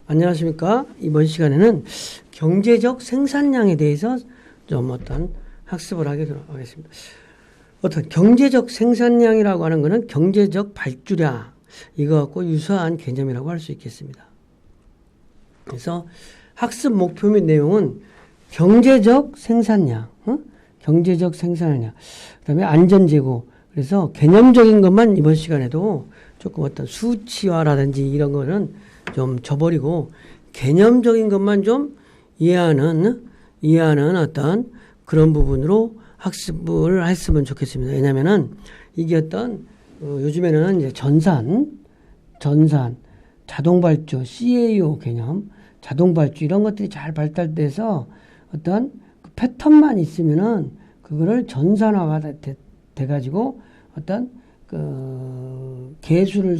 안녕하십니까. 이번 시간에는 경제적 생산량에 대해서 좀 어떤 학습을 하겠습니다. 어떤 경제적 생산량이라고 하는 것은 경제적 발주량, 이거 갖고 유사한 개념이라고 할 수 있겠습니다. 그래서 학습 목표 및 내용은 경제적 생산량, 경제적 생산량, 그 다음에 안전재고. 그래서 개념적인 것만 이번 시간에도 조금 어떤 수치화라든지 이런 거는 좀 줘버리고 개념적인 것만 좀 이해하는 어떤 그런 부분으로 학습을 했으면 좋겠습니다. 왜냐면은 이게 어떤 요즘에는 이제 전산, 자동발주, CAO 개념, 자동발주 이런 것들이 잘 발달돼서 어떤 그 패턴만 있으면은 그거를 전산화가 돼가지고 어떤 그 개수를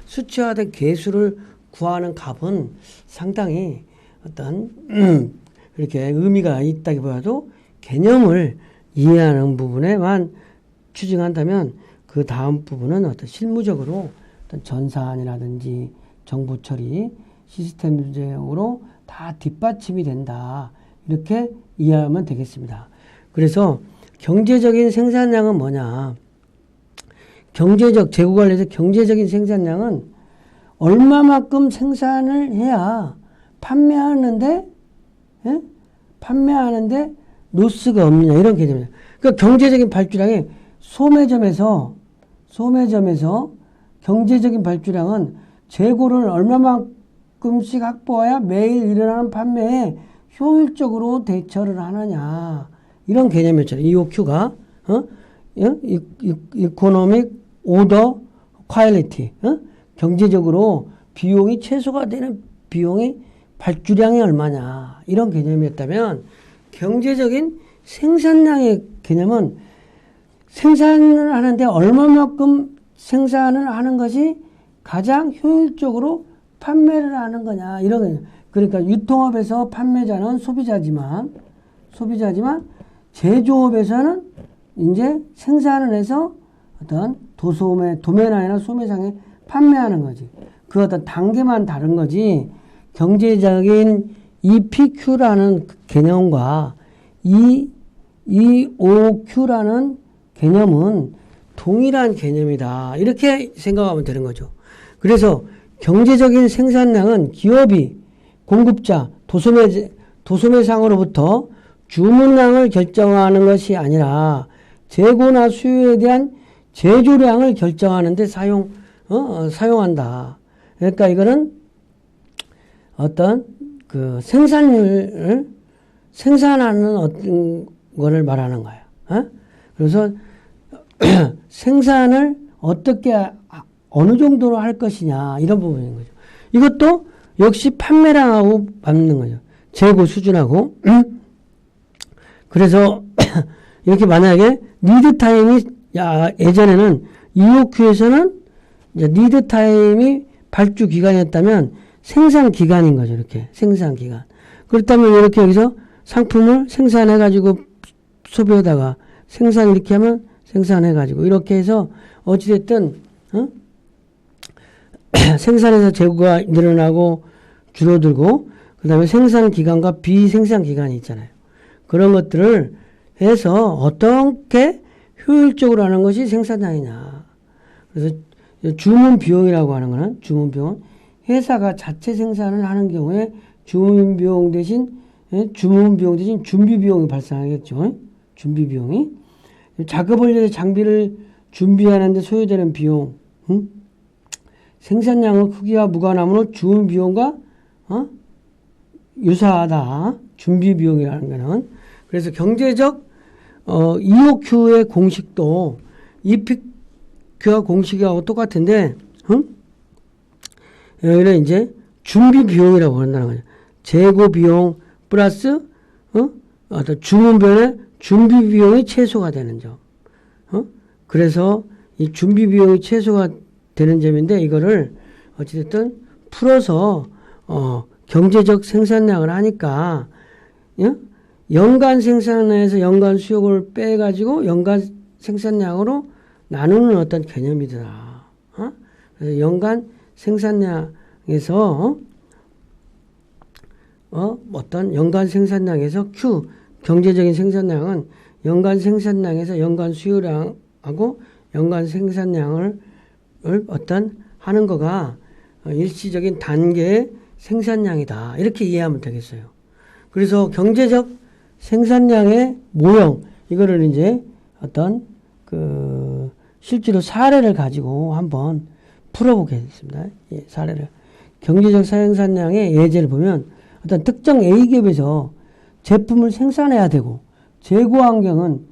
수치화된 개수를 구하는 값은 상당히 어떤 그렇게 의미가 있다기보다도 개념을 이해하는 부분에만 추진한다면 그 다음 부분은 어떤 실무적으로 어떤 전산이라든지 정보 처리 시스템적으로 다 뒷받침이 된다. 이렇게 이해하면 되겠습니다. 그래서 경제적인 생산량은 뭐냐? 재고 관리에서 경제적인 생산량은 얼마만큼 생산을 해야 판매하는데 로스가 없느냐 이런 개념이에요. 그러니까 경제적인 발주량이 소매점에서 경제적인 발주량은 재고를 얼마만큼씩 확보해야 매일 일어나는 판매에 효율적으로 대처를 하느냐 이런 개념이었잖아요. EOQ가 이코노믹 오더 퀄리티, 경제적으로 비용이 최소가 되는 비용이 발주량이 얼마냐 이런 개념이었다면 경제적인 생산량의 개념은 생산을 하는데 얼마만큼 생산을 하는 것이 가장 효율적으로 판매를 하는 거냐 이런 개념. 그러니까 유통업에서 판매자는 소비자지만 제조업에서는 이제 생산을 해서 어떤 도매나이나 소매상에 판매하는 거지. 그 어떤 단계만 다른 거지. 경제적인 EPQ라는 개념과 EOQ라는 개념은 동일한 개념이다. 이렇게 생각하면 되는 거죠. 그래서 경제적인 생산량은 기업이 공급자, 도소매상으로부터 주문량을 결정하는 것이 아니라 재고나 수요에 대한 제조량을 결정하는 데 사용한다. 그러니까 이거는 어떤 그 생산하는 어떤 거를 말하는 거예요. 그래서 생산을 어떻게 어느 정도로 할 것이냐 이런 부분인 거죠. 이것도 역시 판매량하고 맞는 거죠. 재고 수준하고. 그래서 이렇게 만약에 리드 타임이 예전에는 EOQ에서는 이제 리드 타임이 발주 기간이었다면 생산 기간인 거죠. 이렇게 생산 기간. 그렇다면 이렇게 여기서 상품을 생산해 가지고 소비에다가 생산 이렇게 하면 생산해 가지고 이렇게 해서 어찌됐든 생산해서 재고가 늘어나고 줄어들고 그다음에 생산 기간과 비생산 기간이 있잖아요. 그런 것들을 해서 어떻게 효율적으로 하는 것이 생산량이냐. 그래서 주문 비용이라고 하는 거는 주문 비용은 회사가 자체 생산을 하는 경우에 주문 비용 대신 준비 비용이 발생하겠죠. 준비 비용이. 작업을 위해 장비를 준비하는데 소요되는 비용. 생산량의 크기와 무관함으로 주문 비용과 유사하다. 준비 비용이라는 거는. 그래서 경제적 EOQ의 공식도 EPQ와 공식하고 똑같은데, 여기는 이제 준비 비용이라고 한다는 거죠. 재고 비용 플러스 어떤 주문 비용의 준비 비용이 최소가 되는 점. 그래서 이 준비 비용이 최소가 되는 점인데 이거를 어찌됐든 풀어서 경제적 생산량을 하니까 연간 생산량에서 연간 수요를 빼가지고 연간 생산량으로 나누는 어떤 개념이더라. 그래서 연간 생산량에서 어떤 연간 생산량에서 Q, 경제적인 생산량은 연간 생산량에서 연간 수요량하고 연간 생산량을 어떤 하는 거가 일시적인 단계의 생산량이다. 이렇게 이해하면 되겠어요. 그래서 경제적 생산량의 모형, 이거를 이제 어떤 실제로 사례를 가지고 한번 풀어보겠습니다. 예, 사례를. 경제적 생산량의 예제를 보면 어떤 특정 A기업에서 제품을 생산해야 되고 재고 환경은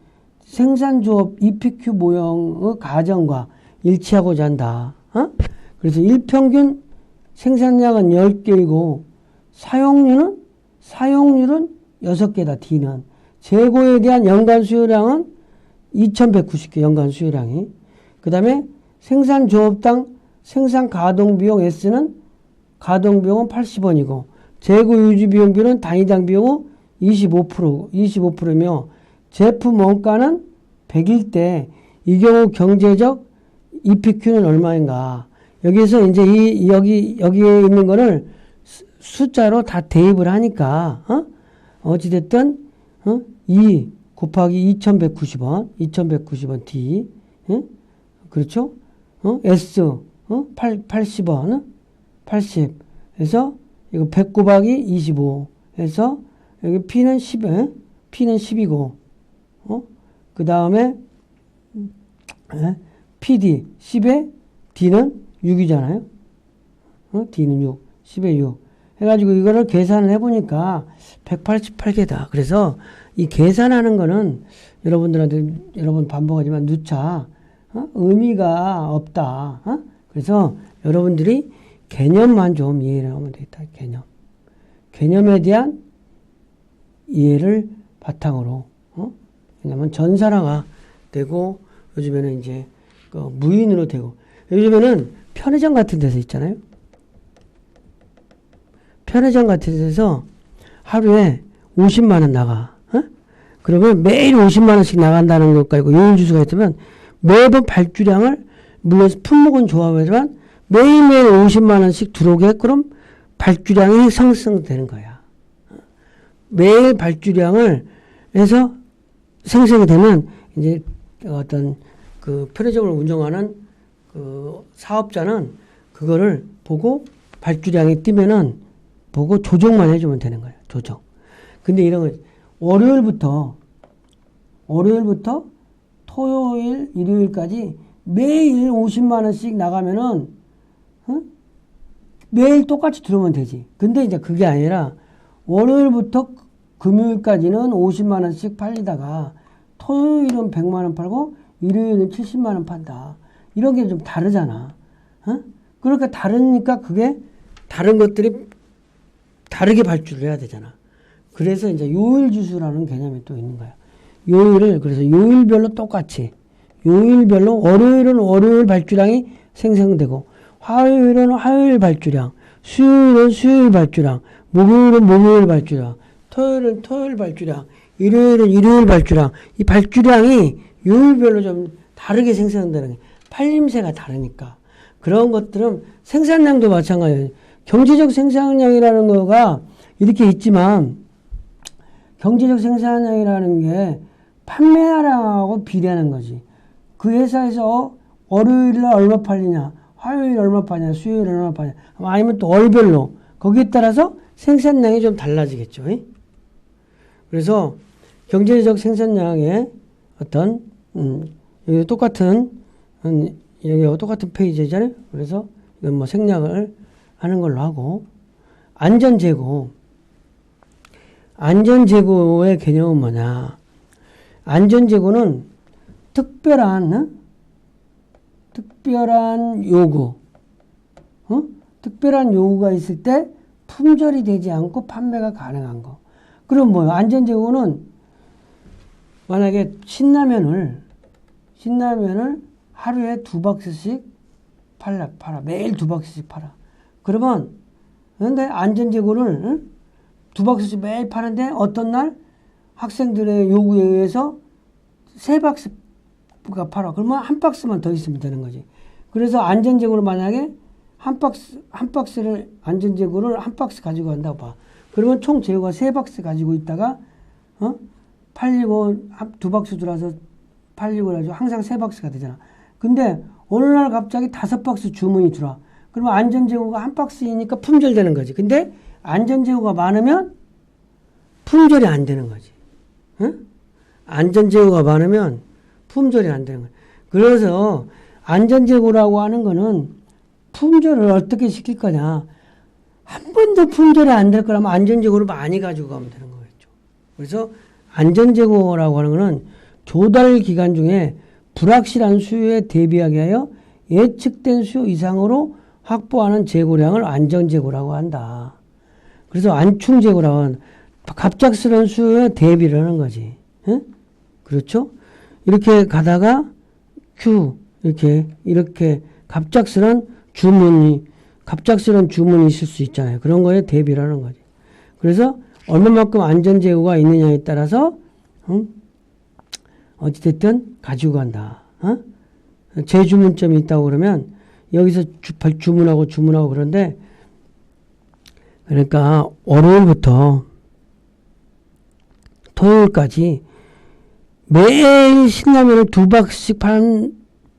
생산조업 EPQ 모형의 가정과 일치하고자 한다. 그래서 일평균 생산량은 10개이고 사용률은 6개다. D는. 재고에 대한 연간 수요량은 2190개 연간 수요량이. 그 다음에 생산조업당 생산 가동비용 S는 가동비용은 80원이고 재고 유지비용비는 단위당 비용은 25%며 제품 원가는 100일 때 이 경우 경제적 EPQ는 얼마인가. 여기서 이제 여기에 있는 거를 숫자로 다 대입을 하니까, 어찌됐든, 2 곱하기 2190원 D, 그렇죠? S, 80원, 80. 해서, 이거 100 곱하기 25. 해서, 여기 P는 10이고, 그 다음에, PD, 10에 D는 6이잖아요. D는 6, 10에 6. 해가지고 이거를 계산을 해보니까 188개다. 그래서 이 계산하는 거는 여러분들한테 여러분 반복하지만 누차 의미가 없다. 그래서 여러분들이 개념만 좀 이해를 하면 되겠다. 개념에 대한 이해를 바탕으로. 왜냐면 전산화가 되고 요즘에는 이제 무인으로 되고 요즘에는 편의점 같은 데서 있잖아요. 편의점 같은 데서 하루에 50만 원 나가. 그러면 매일 50만 원씩 나간다는 것 가지고 요일주수가 있으면 매번 발주량을 물론 품목은 좋아하지만 매일매일 50만 원씩 들어오게 그럼 발주량이 상승되는 거야. 매일 발주량을 해서 생성이 되면 이제 어떤 편의점을 운영하는 사업자는 그거를 보고 발주량이 뛰면은 보고 조정만 해주면 되는 거예요. 조정. 근데 이런 거 월요일부터 토요일, 일요일까지 매일 50만 원씩 나가면은 매일 똑같이 들어오면 되지. 근데 이제 그게 아니라 월요일부터 금요일까지는 50만 원씩 팔리다가 토요일은 100만 원 팔고 일요일은 70만 원 판다. 이런 게 좀 다르잖아. 그러니까 다르니까 그게 다른 것들이 다르게 발주를 해야 되잖아. 그래서 이제 요일주수라는 개념이 또 있는 거야. 그래서 요일별로 똑같이, 요일별로 월요일은 월요일 발주량이 생성되고, 화요일은 화요일 발주량, 수요일은 수요일 발주량, 목요일은 목요일 발주량, 토요일은 토요일 발주량, 일요일은 일요일 발주량, 이 발주량이 요일별로 좀 다르게 생성되는 게 팔림새가 다르니까. 그런 것들은 생산량도 마찬가지예요. 경제적 생산량이라는 거가 이렇게 있지만 경제적 생산량이라는 게 판매량하고 비례하는 거지. 그 회사에서 월요일날 얼마 팔리냐, 화요일 얼마 파냐, 수요일 얼마 파냐, 아니면 또 월별로 거기에 따라서 생산량이 좀 달라지겠죠. 그래서 경제적 생산량의 어떤 여기 똑같은 여기 똑같은 페이지잖아요. 그래서 이건 뭐 생략을 하는 걸로 하고 안전재고의 개념은 뭐냐? 안전재고는 특별한 요구, 특별한 요구가 있을 때 품절이 되지 않고 판매가 가능한 거. 그럼 뭐요? 안전재고는 만약에 신라면을 하루에 2박스씩 팔아. 매일 2박스씩 팔아. 그러면, 근데 안전재고를 2박스씩 매일 파는데 어떤 날 학생들의 요구에 의해서 3박스가 팔아. 그러면 1박스만 더 있으면 되는 거지. 그래서 안전재고를 만약에 한 박스를 안전재고를 1박스 가지고 간다고 봐. 그러면 총 재고가 3박스 가지고 있다가 팔리고 2박스 들어와서 팔리고 해가지고 항상 3박스가 되잖아. 근데 어느 날 갑자기 5박스 주문이 들어와. 그러면 안전재고가 1박스이니까 품절되는 거지. 근데 안전재고가 많으면 품절이 안 되는 거지. 응? 안전재고가 많으면 품절이 안 되는 거야. 그래서 안전재고라고 하는 거는 품절을 어떻게 시킬 거냐. 한 번도 품절이 안 될 거라면 안전재고를 많이 가지고 가면 되는 거겠죠. 그래서 안전재고라고 하는 거는 조달 기간 중에 불확실한 수요에 대비하기 위하여 예측된 수요 이상으로 확보하는 재고량을 안전재고라고 한다. 그래서 안충재고라고 하는 갑작스러운 수요에 대비를 하는 거지. 응? 그렇죠? 이렇게 가다가 이렇게 갑작스러운 주문이 있을 수 있잖아요. 그런 거에 대비를 하는 거지. 그래서 얼마만큼 안전재고가 있느냐에 따라서 어찌됐든 가지고 간다. 재주문점이 있다고 그러면 여기서 주문하고 그런데 그러니까 월요일부터 토요일까지 매일 신라면을 2박스씩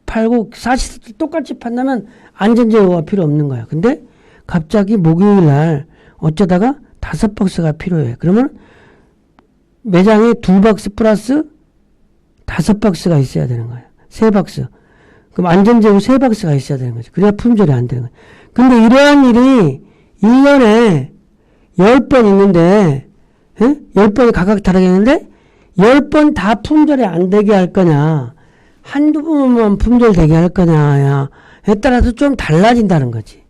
팔고 사실 똑같이 판다면 안전재고가 필요 없는 거야. 근데 갑자기 목요일 날 어쩌다가 5박스가 필요해. 그러면 매장에 2박스 플러스 5박스가 있어야 되는 거야. 3박스. 그럼 안전재고 3박스가 있어야 되는 거지. 그래야 품절이 안 되는 거야. 근데 이러한 일이 1년에 10번 있는데, 10번이 각각 다르겠는데, 10번 다 품절이 안 되게 할 거냐, 한두 번만 품절되게 할 거냐에 따라서 좀 달라진다는 거지.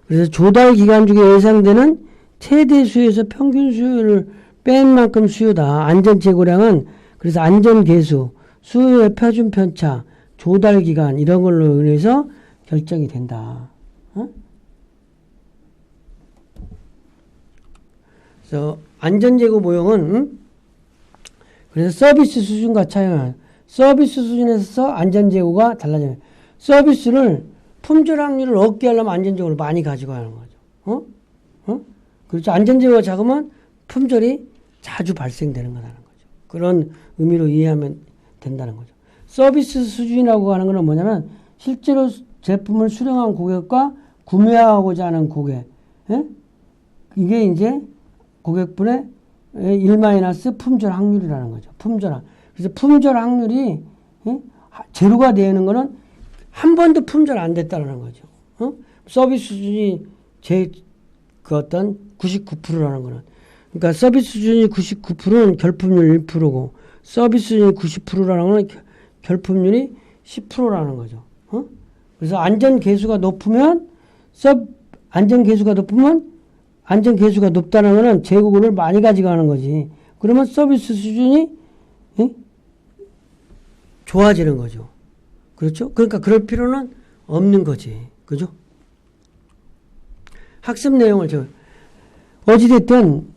그래서 조달 기간 중에 예상되는 최대 수요에서 평균 수요를 뺀 만큼 수요다. 안전재고량은 그래서 안전계수, 수요의 표준 편차, 조달 기간 이런 걸로 인해서 결정이 된다. 그래서 안전재고 모형은 그래서 서비스 수준과 차이가 서비스 수준에서 안전재고가 달라져요. 서비스를 품절 확률을 얻게 하려면 안전재고를 많이 가지고 가는 거죠. 그렇죠. 안전재고가 작으면 품절이 자주 발생되는 거라는 거죠. 그런 의미로 이해하면 된다는 거죠. 서비스 수준이라고 하는 것은 뭐냐면 실제로 제품을 수령한 고객과 구매하고자 하는 고객, 이게 이제 고객분의 1- 품절 확률이라는 거죠. 그래서 품절 확률이 제로가 되는 거는 한 번도 품절 안 됐다는 거죠. 서비스 수준이 어떤 99%라는 거는. 그러니까 서비스 수준이 99%는 결품률 1%고 서비스 수준이 90%라는 거는 결품률이 10%라는 거죠. 그래서 안전계수가 높다는 거는 재고를 많이 가져가는 거지. 그러면 서비스 수준이 좋아지는 거죠. 그렇죠? 그러니까 그럴 필요는 없는 거지. 그죠? 학습 내용을 어찌됐든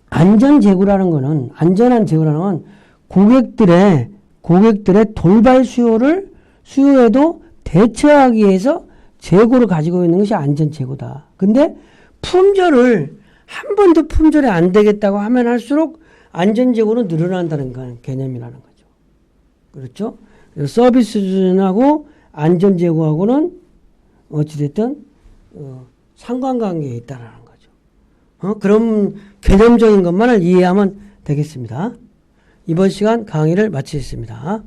안전한 재고라는 건 고객들의 돌발 수요에도 대처하기 위해서 재고를 가지고 있는 것이 안전재고다. 근데 품절을 한 번도 품절이 안 되겠다고 하면 할수록 안전재고는 늘어난다는 개념이라는 거죠. 그렇죠? 서비스 수준하고 안전재고하고는 어찌됐든 상관관계에 있다는 거죠. 그럼 개념적인 것만을 이해하면 되겠습니다. 이번 시간 강의를 마치겠습니다.